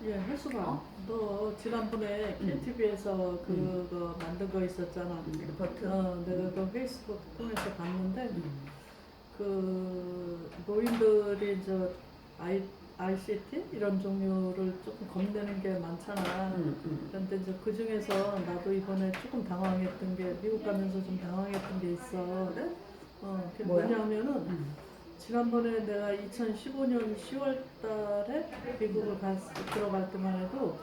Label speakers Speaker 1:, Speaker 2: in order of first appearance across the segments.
Speaker 1: 예, 혜수가
Speaker 2: 어?
Speaker 1: 너 지난번에 KTV에서 그거 만든 거 있었잖아.
Speaker 2: 리포트.
Speaker 1: 내가 그 페이스북 통해서 봤는데
Speaker 2: 음.
Speaker 1: 그 노인들이 ICT 이런 종류를 조금 겁내는 게 많잖아. 그런데 이제 그 중에서 나도 이번에 조금 당황했던 게 미국 가면서 좀 당황했던 게 있어.
Speaker 2: 그래?
Speaker 1: 그게
Speaker 2: 뭐야?
Speaker 1: 뭐냐면은 지난번에 내가 2015년 10월 달에 미국을 들어갈 때만 해도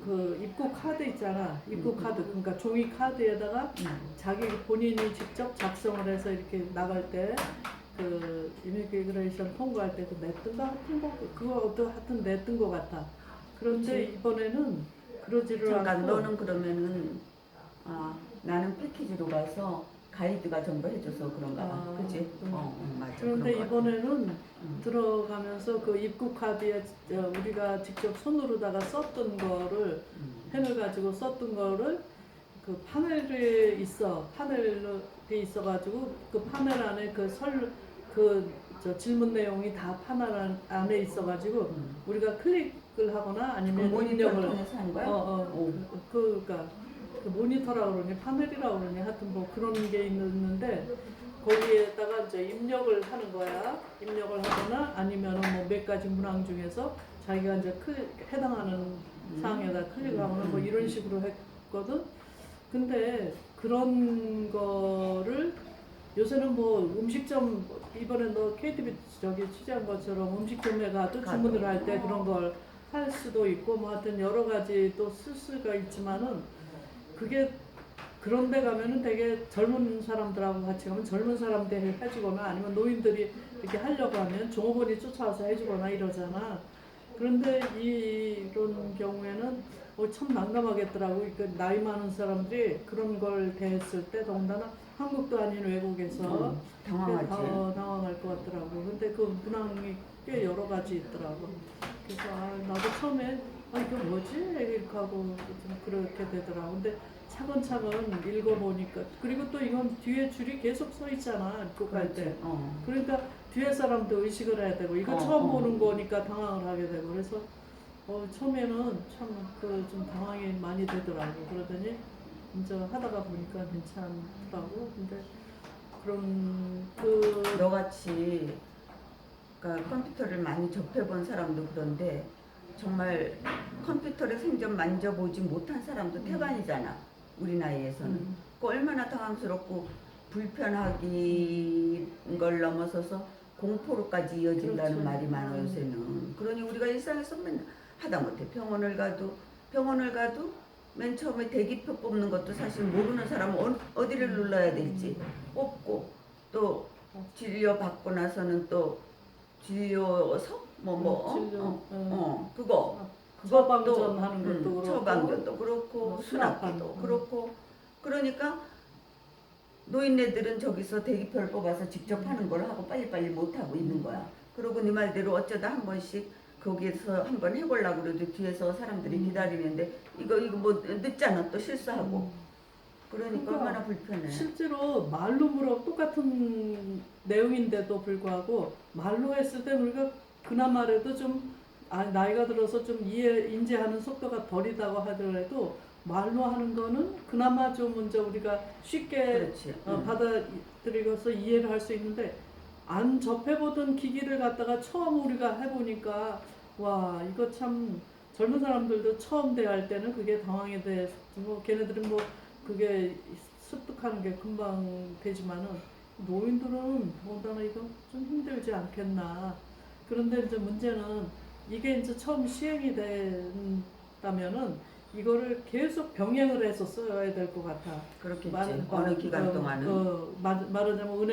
Speaker 1: 그 입국 카드 있잖아. 입국 카드. 그러니까 종이 카드에다가 자기 본인이 직접 작성을 해서 이렇게 나갈 때 그 이미그레이션 통과할 때 그 냈던가 하여튼 그거 하여튼 냈던 것 같아. 그런데
Speaker 2: 그치.
Speaker 1: 이번에는 그러지를
Speaker 2: 잠깐
Speaker 1: 않고
Speaker 2: 너는 그러면은 나는 패키지로 가서 가이드가 전부 해줘서 그런가 봐. 그치? 맞아.
Speaker 1: 그런데
Speaker 2: 그런 것 같아.
Speaker 1: 이번에는 들어가면서 그 입국 카드에 우리가 직접 손으로다가 썼던 거를 펜을 가지고 썼던 거를 그 파넬이 있어. 파넬이 있어가지고 그 파넬 안에 저 질문 내용이 다 파넬 안에 있어가지고 우리가 클릭을 하거나
Speaker 2: 그
Speaker 1: 아니면
Speaker 2: 모니터
Speaker 1: 입력을
Speaker 2: 통해서 한 거야?
Speaker 1: 그러니까 그 모니터라고 그러니 파넬이라고 그러니 하여튼 뭐 그런 게 있는데 거기에다가 이제 입력을 하는 거야. 입력을 하거나 아니면은 뭐 몇 가지 문항 중에서 자기가 이제 해당하는 사항에다 클릭하거나 뭐 이런 식으로 했거든. 근데 그런 거를 요새는 뭐 음식점 이번에 너 KTV 취재한 것처럼 음식점에 가도 주문을 할 때 그런 걸 할 수도 있고 뭐 하여튼 여러 가지 또 쓸 수가 있지만은 그게 그런 데 가면은 되게 젊은 사람들하고 같이 가면 젊은 사람들이 해주거나 아니면 노인들이 이렇게 하려고 하면 종업원이 쫓아와서 해주거나 이러잖아. 그런데 이런 경우에는 참 난감하겠더라고. 그 나이 많은 사람들이 그런 걸 대했을 때 더군다나 한국도 아닌 외국에서
Speaker 2: 당황하지.
Speaker 1: 더 당황할 것 같더라고. 근데 그 문항이 꽤 여러 가지 있더라고. 그래서 나도 처음에 이게 뭐지? 이렇게 하고 좀 그렇게 되더라고. 근데 차근차근 읽어보니까 그리고 또 이건 뒤에 줄이 계속 서 있잖아. 입국할 때. 그러니까 뒤에 사람도 의식을 해야 되고 이거 처음 보는 거니까 당황을 하게 되고 그래서 처음에는 참 좀 당황이 많이 되더라고. 그러더니 이제 하다가 보니까 괜찮더라고. 근데 그런
Speaker 2: 너같이 그러니까 컴퓨터를 많이 접해본 사람도 그런데 정말 컴퓨터를 생전 만져보지 못한 사람도 태반이잖아. 우리 나이에서는. 그 얼마나 당황스럽고 불편하긴 걸 넘어서서 공포로까지 이어진다는
Speaker 1: 그렇죠.
Speaker 2: 말이 많아 요새는. 그러니 우리가 일상에서 맨날 하다못해 병원을 가도 맨 처음에 대기표 뽑는 것도 사실 모르는 사람은 어디를 눌러야 될지 뽑고 또 진료 받고 나서는 또 진료서 그거
Speaker 1: 처방전 하는 것도 그렇고
Speaker 2: 처방전도 그렇고 수납기도 그렇고 그러니까 노인네들은 저기서 대기표를 뽑아서 직접 하는 걸 하고 빨리빨리 못하고 있는 거야. 그러고 네 말대로 어쩌다 한 번씩 거기에서 한번 해보려고 그래도 뒤에서 사람들이 기다리는데 이거 뭐 늦잖아. 또 실수하고 그러니까 얼마나 불편해.
Speaker 1: 실제로 말로 똑같은 내용인데도 불구하고 말로 했을 때 우리가 그나마라도 좀 나이가 들어서 좀 인지하는 속도가 덜이다고 하더라도 말로 하는 거는 그나마 좀 이제 우리가 쉽게 받아들이고서 이해를 할 수 있는데 안 접해보던 기기를 갖다가 처음 우리가 해보니까 와 이거 참 젊은 사람들도 처음 대할 때는 그게 당황이 돼. 뭐 걔네들은 뭐 그게 습득하는 게 금방 되지만은 노인들은 더군다나 이거 좀 힘들지 않겠나. 그런데 이제 문제는 이게 이제 처음 시행이 된다면은 이거를 계속 병행을 해서 써야 될 것 같아.
Speaker 2: 그렇겠지. 어느 기간 동안은.
Speaker 1: 말하자면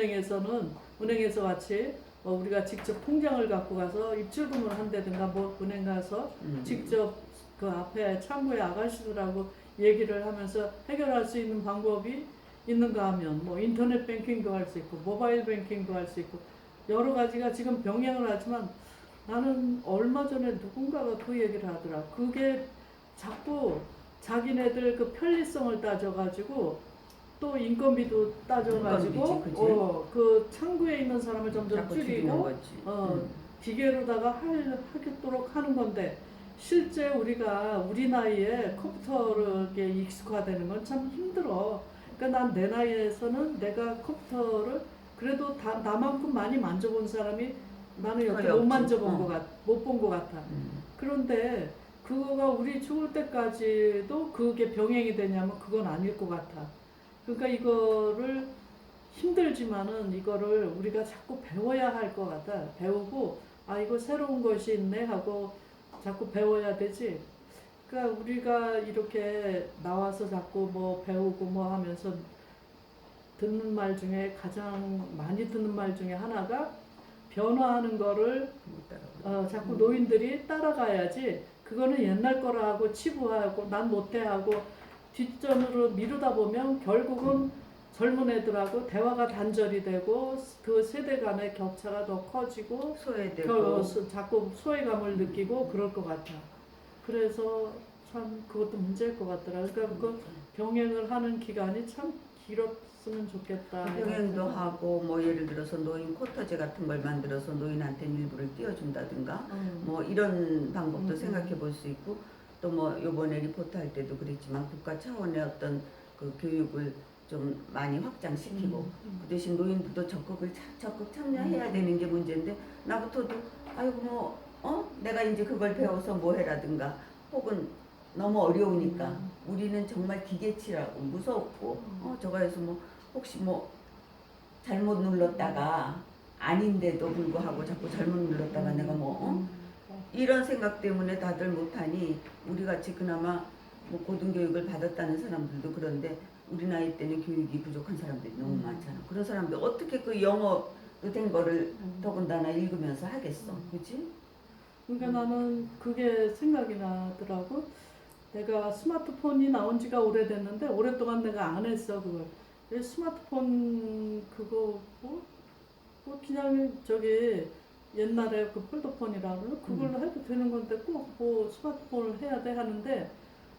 Speaker 1: 은행에서 같이 우리가 직접 통장을 갖고 가서 입출금을 한다든가 뭐 은행 가서 직접 그 앞에 창구에 아가씨들하고 얘기를 하면서 해결할 수 있는 방법이 있는가 하면 뭐 인터넷 뱅킹도 할 수 있고 모바일 뱅킹도 할 수 있고 여러 가지가 지금 병행을 하지만 나는 얼마 전에 누군가가 그 얘기를 하더라. 그게 자꾸 자기네들 그 편리성을 따져가지고 또 인건비도 따져가지고 그 창구에 있는 사람을 점점 줄이고 기계로다가 하겠도록 하는 건데 실제 우리가 우리 나이에 컴퓨터에 익숙화되는 건 참 힘들어. 그러니까 난 내 나이에서는 내가 컴퓨터를 그래도 나만큼 많이 만져본 사람이 나는 여태 못 만져본 것 같, 못 본 것 같아. 그런데 그거가 우리 죽을 때까지도 그게 병행이 되냐면 그건 아닐 것 같아. 그러니까 이거를 힘들지만은 이거를 우리가 자꾸 배워야 할 것 같아. 배우고 아 이거 새로운 것이 있네 하고 자꾸 배워야 되지. 그러니까 우리가 이렇게 나와서 자꾸 뭐 배우고 뭐 하면서 듣는 말 중에 가장 많이 듣는 말 중에 하나가 변화하는 거를 자꾸 노인들이 따라가야지. 그거는 옛날 거라 하고 치부하고 난 못해 하고 뒷전으로 미루다 보면 결국은 젊은 애들하고 대화가 단절이 되고 그 세대 간의 격차가 더 커지고
Speaker 2: 소외되고
Speaker 1: 자꾸 소외감을 느끼고 그럴 것 같아. 그래서 참 그것도 문제일 것 같더라. 그러니까 그 병행을 하는 기간이 참 길었으면 좋겠다.
Speaker 2: 병행도 하고 뭐 예를 들어서 노인 쿼터제 같은 걸 만들어서 노인한테 일부를 띄워준다든가 뭐 이런 방법도 생각해 볼 수 있고 또 뭐 요번에 리포트 할 때도 그랬지만 국가 차원의 어떤 그 교육을 좀 많이 확장시키고 그 대신 노인들도 적극 참여해야 되는 게 문제인데 나부터도 아이고 뭐 내가 이제 그걸 배워서 뭐 해라든가 혹은 너무 어려우니까 우리는 정말 기계치라고 무섭고 저거 해서 뭐 혹시 뭐 잘못 눌렀다가 아닌데도 불구하고 자꾸 잘못 눌렀다가 내가 뭐 이런 생각 때문에 다들 못하니 우리 같이 그나마 뭐 고등교육을 받았다는 사람들도 그런데 우리 나이 때는 교육이 부족한 사람들이 너무 많잖아. 그런 사람들 어떻게 그 영어 된 거를 더군다나 읽으면서 하겠어, 그렇지?
Speaker 1: 그러니까 나는 그게 생각이 나더라고. 내가 스마트폰이 나온 지가 오래됐는데 오랫동안 내가 안 했어 그걸. 스마트폰 그거 뭐 그냥 저기 옛날에 그 폴더폰이라고 그걸로 해도 되는 건데 꼭 뭐 스마트폰을 해야 돼 하는데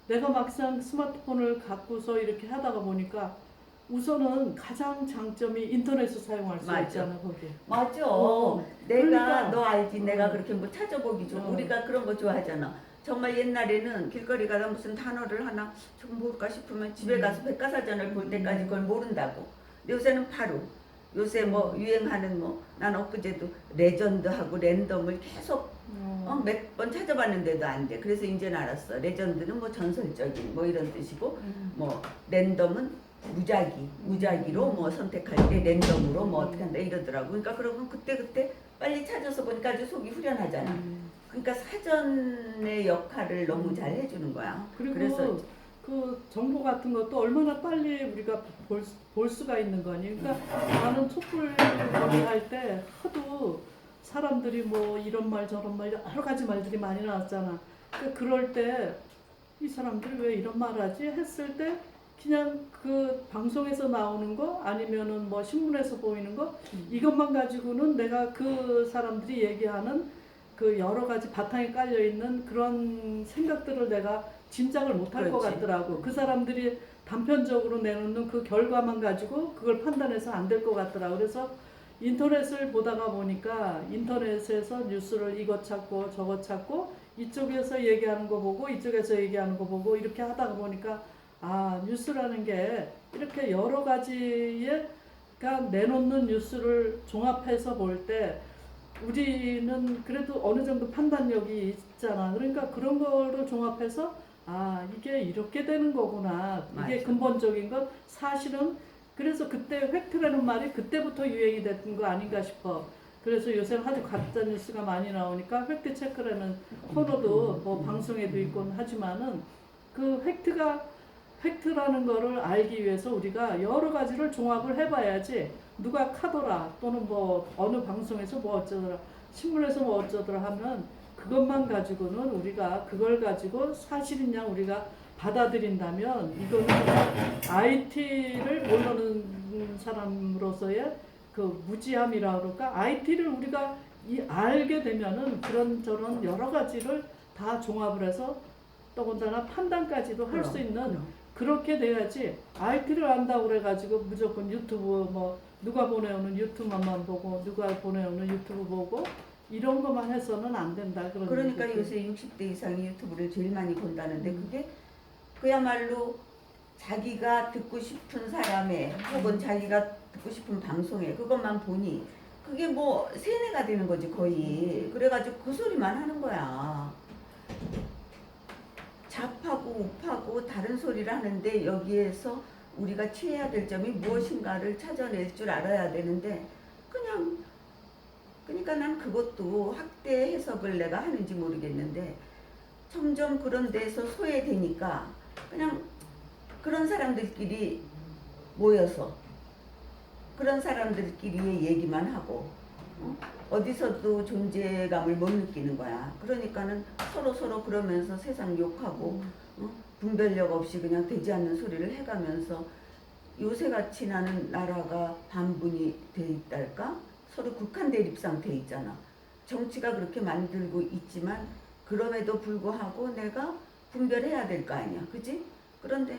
Speaker 1: 내가 막상 스마트폰을 갖고서 이렇게 하다가 보니까 우선은 가장 장점이 인터넷을 사용할 수 있잖아 거기.
Speaker 2: 맞아. 내가
Speaker 1: 그러니까,
Speaker 2: 너 알지? 내가 그렇게 뭐 찾아보기 좋아. 우리가 그런 거 좋아하잖아. 정말 옛날에는 길거리 가다 무슨 단어를 하나 좀 모를까 싶으면 집에 가서 백과사전을 볼 때까지 그걸 모른다고. 근데 요새는 바로 요새 뭐 유행하는 뭐 난 엊그제도 레전드하고 랜덤을 계속 몇 번 찾아봤는데도 안 돼. 그래서 이제는 알았어. 레전드는 뭐 전설적인 뭐 이런 뜻이고 뭐 랜덤은 무작위로 뭐 선택할 때 랜덤으로 뭐 어떻게 한다 이러더라고. 그러니까 그러면 그때 빨리 찾아서 보니까 아주 속이 후련하잖아. 그러니까 사전의 역할을 너무 잘 해주는 거야.
Speaker 1: 그리고
Speaker 2: 그래서
Speaker 1: 그 정보 같은 것도 얼마나 빨리 우리가 볼 수가 있는 거니. 그러니까 나는 촛불 할 때 하도 사람들이 뭐 이런 말 저런 말 여러 가지 말들이 많이 나왔잖아. 그러니까 그럴 때 이 사람들이 왜 이런 말 하지 했을 때 그냥 그 방송에서 나오는 거 아니면은 뭐 신문에서 보이는 거 이것만 가지고는 내가 그 사람들이 얘기하는 그 여러 가지 바탕에 깔려 있는 그런 생각들을 내가 짐작을 못할 것 같더라고. 그 사람들이 단편적으로 내놓는 그 결과만 가지고 그걸 판단해서 안 될 것 같더라고. 그래서 인터넷을 보다가 보니까 인터넷에서 뉴스를 이것 찾고 저것 찾고 이쪽에서 얘기하는 거 보고 이쪽에서 얘기하는 거 보고 이렇게 하다가 보니까 아 뉴스라는 게 이렇게 여러 가지가 내놓는 뉴스를 종합해서 볼 때 우리는 그래도 어느 정도 판단력이 있잖아. 그러니까 그런 거를 종합해서 아 이게 이렇게 되는 거구나. 이게
Speaker 2: 맞아.
Speaker 1: 근본적인 건 사실은 그래서 그때 팩트라는 말이 그때부터 유행이 됐던 거 아닌가 싶어. 그래서 요새는 아주 가짜 뉴스가 많이 나오니까 팩트 체크라는 코너도 뭐 방송에도 있곤 하지만은 그 팩트라는 거를 알기 위해서 우리가 여러 가지를 종합을 해봐야지 누가 카더라 또는 뭐 어느 방송에서 뭐 어쩌더라 신문에서 뭐 어쩌더라 하면 그것만 가지고는 우리가 그걸 가지고 사실인 양 우리가 받아들인다면 이거는 IT를 모르는 사람으로서의 그 무지함이라 그럴까 IT를 우리가 알게 되면은 그런저런 여러 가지를 다 종합을 해서 더군다나 판단까지도 할 수 있는 그렇게 돼야지 IT를 안다고 그래가지고 무조건 유튜브 뭐 누가 보내오는 유튜브만 보고 누가 보내오는 유튜브 보고 이런 것만 해서는 안 된다. 그런
Speaker 2: 그러니까
Speaker 1: 얘기지.
Speaker 2: 요새 60대 이상이 유튜브를 제일 많이 본다는데
Speaker 1: 음.
Speaker 2: 그게 그야말로 자기가 듣고 싶은 사람의 혹은 자기가 듣고 싶은 방송에 그것만 보니 그게 뭐 세뇌가 되는 거지 거의. 그래가지고 그 소리만 하는 거야. 잡하고 웁하고 다른 소리를 하는데 여기에서 우리가 취해야 될 점이 무엇인가를 찾아낼 줄 알아야 되는데 그냥 그러니까 난 그것도 확대 해석을 내가 하는지 모르겠는데 점점 그런 데서 소외되니까 그냥 그런 사람들끼리 모여서 그런 사람들끼리의 얘기만 하고 어디서도 존재감을 못 느끼는 거야. 그러니까는 서로 그러면서 세상 욕하고 분별력 없이 그냥 되지 않는 소리를 해가면서 요새같이 나는 나라가 반분이 돼 있달까? 서로 극한 대립 상태에 있잖아. 정치가 그렇게 만들고 있지만 그럼에도 불구하고 내가 분별해야 될 거 아니야. 그지? 그런데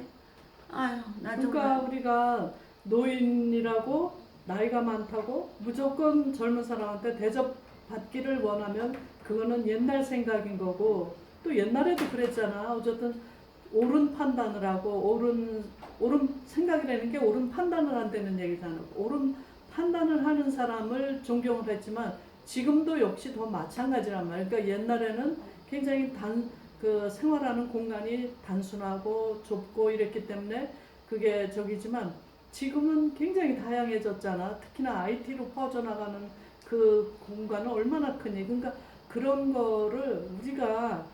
Speaker 2: 아유 나
Speaker 1: 그러니까
Speaker 2: 정말
Speaker 1: 우리가 노인이라고 나이가 많다고 무조건 젊은 사람한테 대접받기를 원하면 그거는 옛날 생각인 거고 또 옛날에도 그랬잖아. 어쨌든 옳은 판단을 하고 옳은 생각이라는 게 옳은 판단을 한다는 얘기잖아. 옳은 판단을 하는 사람을 존경을 했지만 지금도 역시 더 마찬가지란 말이야. 그러니까 옛날에는 굉장히 그 생활하는 공간이 단순하고 좁고 이랬기 때문에 그게 저기지만 지금은 굉장히 다양해졌잖아. 특히나 IT로 퍼져나가는 그 공간은 얼마나 크니. 그러니까 그런 거를 우리가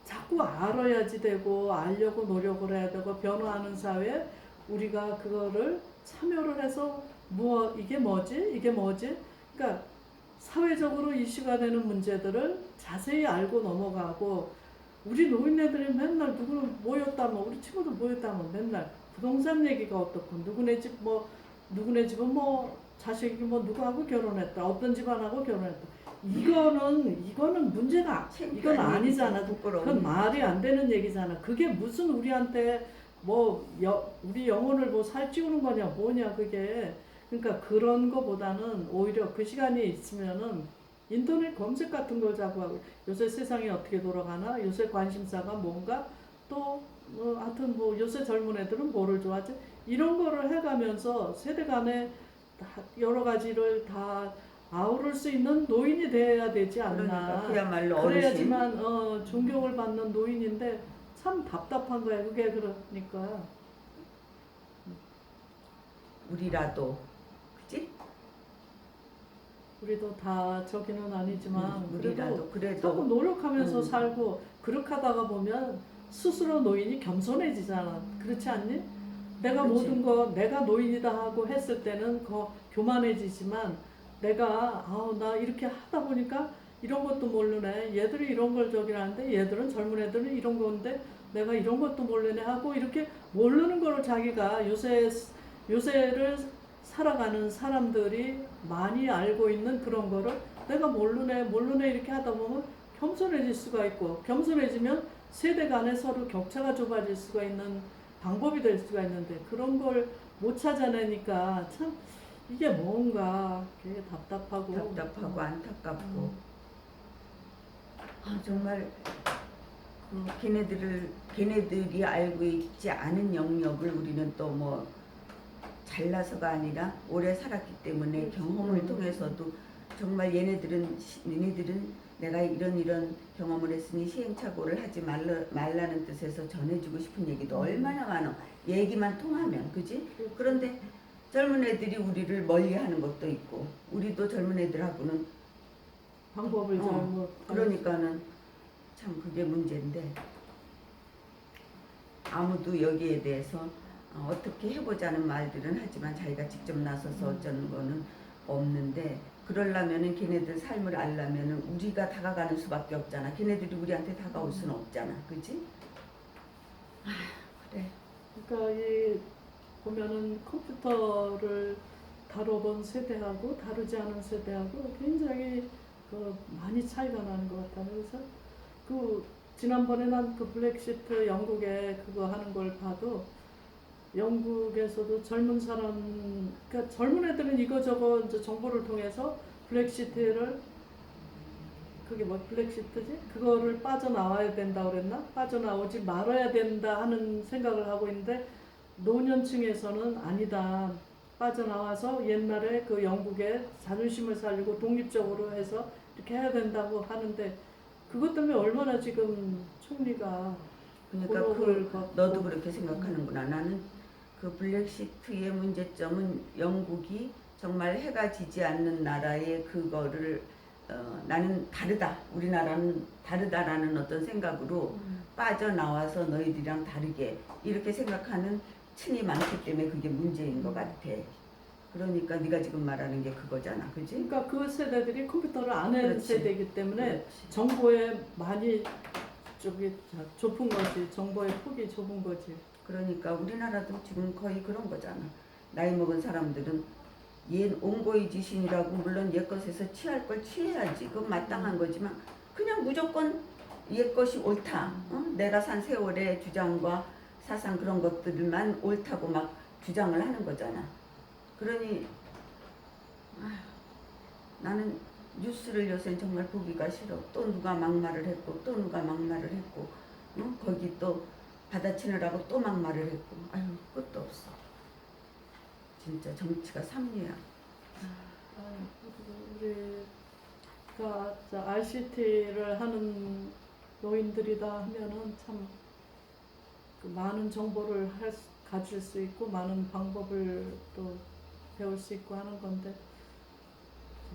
Speaker 1: 자꾸 알아야지 되고 알려고 노력을 해야 되고 변화하는 사회에 우리가 그거를 참여를 해서 이게 뭐지? 이게 뭐지? 그러니까 사회적으로 이슈가 되는 문제들을 자세히 알고 넘어가고 우리 노인네들이 맨날 누구는 모였다면 우리 친구들 모였다면 맨날 부동산 얘기가 어떻고 누구네 집은 뭐 자식이 뭐 누구하고 결혼했다 어떤 집안하고 결혼했다 이거는 문제가 이건 아니잖아. 그건 말이 안 되는 얘기잖아. 그게 무슨 우리한테 우리 영혼을 뭐 살찌우는 거냐 뭐냐 그게. 그러니까 그런 거보다는 오히려 그 시간이 있으면은 인터넷 검색 같은 걸 자꾸 하고 요새 세상이 어떻게 돌아가나 요새 관심사가 뭔가 또 하여튼 뭐 요새 젊은 애들은 뭐를 좋아하지 이런 거를 해가면서 세대 간에 여러 가지를 다 아우를 수 있는 노인이 돼야 되지 않나.
Speaker 2: 그러니까 그야말로 어르신.
Speaker 1: 그래야지만 존경을 받는 노인인데 참 답답한 거야. 그게 그러니까
Speaker 2: 우리라도 그지?
Speaker 1: 우리도 다 저기는 아니지만
Speaker 2: 우리라도
Speaker 1: 자꾸
Speaker 2: 그래도
Speaker 1: 노력하면서 살고 그렇게 하다가 보면 스스로 노인이 겸손해지잖아. 그렇지 않니? 내가
Speaker 2: 그렇지.
Speaker 1: 모든 거 내가 노인이다 하고 했을 때는 교만해지지만 내가 나 이렇게 하다 보니까 이런 것도 모르네. 얘들이 이런 걸 저기라는데 얘들은 젊은 애들은 이런 건데 내가 이런 것도 모르네 하고 이렇게 모르는 거를 자기가 요새를 살아가는 사람들이 많이 알고 있는 그런 거를 내가 모르네 이렇게 하다 보면 겸손해질 수가 있고 겸손해지면 세대 간에 서로 격차가 좁아질 수가 있는 방법이 될 수가 있는데 그런 걸 못 찾아내니까 참 이게 뭔가 되게 답답하고
Speaker 2: 안타깝고 정말 걔네들이 알고 있지 않은 영역을 우리는 또 뭐 잘나서가 아니라 오래 살았기 때문에 경험을 통해서도 정말 얘네들은 내가 이런 경험을 했으니 시행착오를 하지 말라는 뜻에서 전해주고 싶은 얘기도 얼마나 많아. 얘기만 통하면 그지? 그런데 젊은 애들이 우리를 멀리하는 것도 있고 우리도 젊은 애들하고는
Speaker 1: 방법을 잘못
Speaker 2: 그러니까는 참 그게 문제인데 아무도 여기에 대해서 어떻게 해보자는 말들은 하지만 자기가 직접 나서서 어쩌는 거는 없는데 그러려면은 걔네들 삶을 알려면은 우리가 다가가는 수밖에 없잖아. 걔네들이 우리한테 다가올 수는 없잖아. 그치? 그래.
Speaker 1: 그러니까 이 보면은 컴퓨터를 다뤄본 세대하고 다루지 않은 세대하고 굉장히 많이 차이가 나는 것 같아요. 그래서 지난번에 난 그 블랙시트 영국에 그거 하는 걸 봐도 영국에서도 젊은 사람, 그러니까 젊은 애들은 이거저거 이제 정보를 통해서 블랙시트를 그게 뭐 블랙시트지? 그거를 빠져나와야 된다 그랬나? 빠져나오지 말아야 된다 하는 생각을 하고 있는데 노년층에서는 아니다. 빠져나와서 옛날에 그 영국의 자존심을 살리고 독립적으로 해서 이렇게 해야 된다고 하는데 그것 때문에 얼마나 지금 총리가
Speaker 2: 그러니까
Speaker 1: 곤혹을
Speaker 2: 그
Speaker 1: 받고
Speaker 2: 너도 그렇게 생각하는구나. 나는 그 블랙시트의 문제점은 영국이 정말 해가 지지 않는 나라의 그거를 나는 다르다. 우리나라는 다르다라는 어떤 생각으로 빠져나와서 너희들이랑 다르게 이렇게 생각하는 층이 많기 때문에 그게 문제인 것 같아. 그러니까 네가 지금 말하는 게 그거잖아, 그지?
Speaker 1: 그러니까 그 세대들이 컴퓨터를 안 한
Speaker 2: 그렇지.
Speaker 1: 세대이기 때문에
Speaker 2: 그렇지.
Speaker 1: 정보에 많이 저기 좁은 거지. 정보의 폭이 좁은 거지.
Speaker 2: 그러니까 우리나라도 지금 거의 그런 거잖아. 나이 먹은 사람들은 옛 온고의 지신이라고 물론 옛 것에서 취할 걸 취해야지. 그건 마땅한 거지만 그냥 무조건 옛 것이 옳다. 내가 산 세월의 주장과 사상 그런 것들만 옳다고 막 주장을 하는 거잖아. 그러니 나는 뉴스를 요새 정말 보기가 싫어. 또 누가 막말을 했고 또 누가 막말을 했고 거기 또 받아치느라고 또 막말을 했고 아유 끝도 없어. 진짜 정치가 삼류야.
Speaker 1: 우리가 ICT를 하는 노인들이다 하면은 참 그 많은 정보를 가질 수 있고 많은 방법을 또 배울 수 있고 하는 건데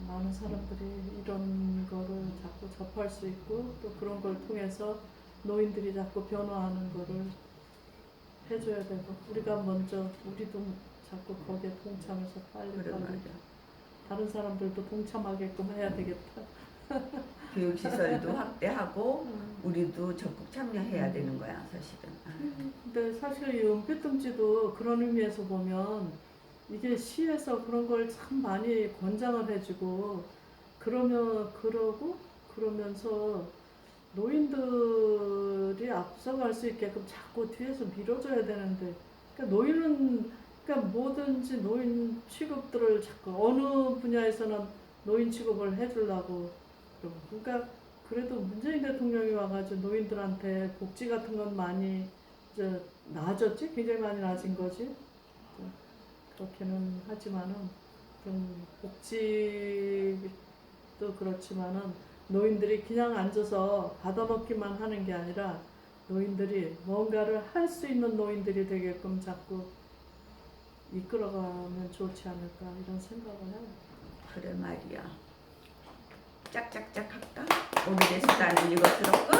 Speaker 1: 많은 사람들이 이런 거를 자꾸 접할 수 있고 또 그런 걸 통해서 노인들이 자꾸 변화하는 거를 해줘야 되고 우리가 먼저 우리도 자꾸 거기에 동참해서 빨리
Speaker 2: 그래 말이야.
Speaker 1: 다른 사람들도 동참하게끔 해야 되겠다.
Speaker 2: 교육시설도 확대하고 우리도 적극 참여해야 되는 거야 사실은.
Speaker 1: 근데 사실 이 은빛둥지도 그런 의미에서 보면 이게 시에서 그런 걸 참 많이 권장을 해주고 그러면서 노인들이 앞서갈 수 있게끔 자꾸 뒤에서 밀어줘야 되는데 그러니까 노인은 그러니까 뭐든지 노인 취급들을 자꾸 어느 분야에서는 노인 취급을 해주려고 그러니까 그래도 문재인 대통령이 와가지고 노인들한테 복지 같은 건 많이 이제 나아졌지? 굉장히 많이 나아진 거지. 그렇게는 하지만은 좀 복지도 그렇지만은 노인들이 그냥 앉아서 받아먹기만 하는 게 아니라 노인들이 뭔가를 할 수 있는 노인들이 되게끔 자꾸 이끌어가면 좋지 않을까 이런 생각을 해요.
Speaker 2: 그래 말이야. 짝짝짝 할까? 오늘의 수다는 이것으로 끝.